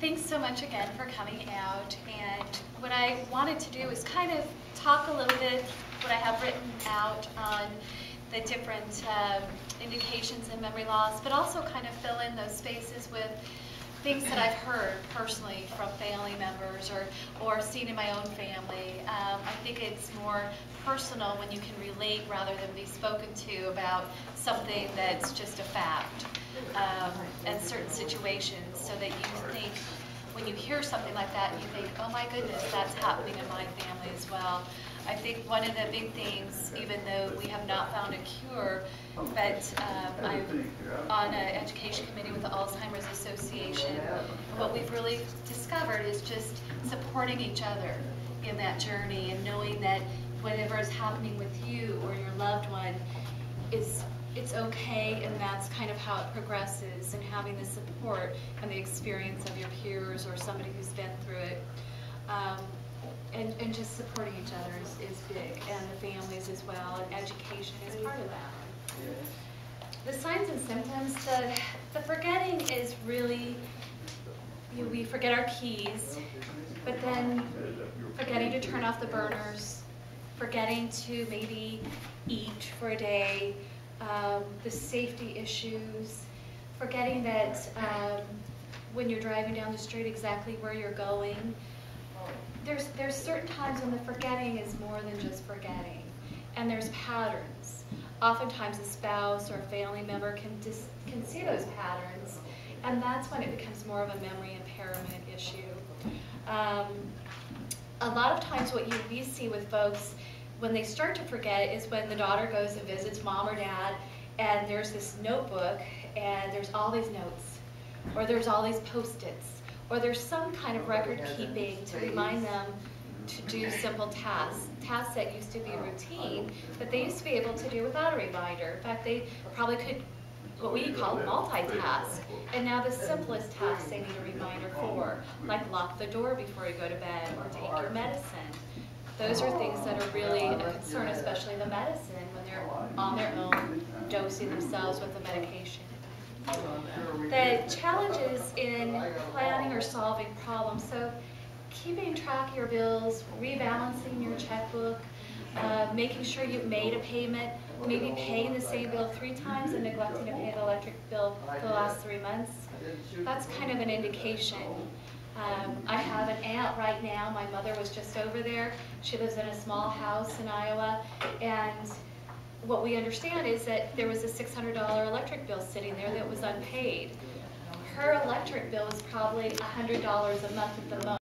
Thanks so much again for coming out, and what I wanted to do is kind of talk a little bit what I have written out on the different indications in memory loss, but also kind of fill in those spaces with things that I've heard personally from family members or seen in my own family. I think it's more personal when you can relate rather than be spoken to about something that's just a fact and certain situations, so that you think, when you hear something like that, you think, oh my goodness, that's happening in my family as well. I think one of the big things, even though we have not found a cure, but I'm on an education committee with the Alzheimer's Association, what we've really discovered is just supporting each other in that journey and knowing that whatever is happening with you or your loved one it's okay, and that's kind of how it progresses, and having the support and the experience of your peers or somebody who's been through it. And just supporting each other is big, and the families as well, and education is part of that. The signs and symptoms, the forgetting is really, we forget our keys, but then forgetting to turn off the burners, forgetting to maybe eat for a day, the safety issues, forgetting that when you're driving down the street exactly where you're going. There's certain times when the forgetting is more than just forgetting, and there's patterns. Oftentimes a spouse or a family member can see those patterns, and that's when it becomes more of a memory impairment issue. A lot of times what we see with folks when they start to forget is when the daughter goes and visits mom or dad, and there's this notebook and there's all these notes, or there's all these Post-its, or there's some kind of record keeping to remind them to do simple tasks that used to be routine, that they used to be able to do without a reminder. In fact, they probably could, what we call multitask, and now the simplest tasks they need a reminder for, like lock the door before you go to bed or take your medicine. Those are things that are really a concern, especially the medicine, when they're on their own, dosing themselves with the medication. The challenges in planning or solving problems, so keeping track of your bills, rebalancing your checkbook, making sure you've made a payment, maybe paying the same bill 3 times and neglecting to pay the electric bill for the last 3 months. That's kind of an indication. I have an aunt right now. My mother was just over there. She lives in a small house in Iowa, and what we understand is that there was a $600 electric bill sitting there that was unpaid. Her electric bill was probably $100 a month at the most.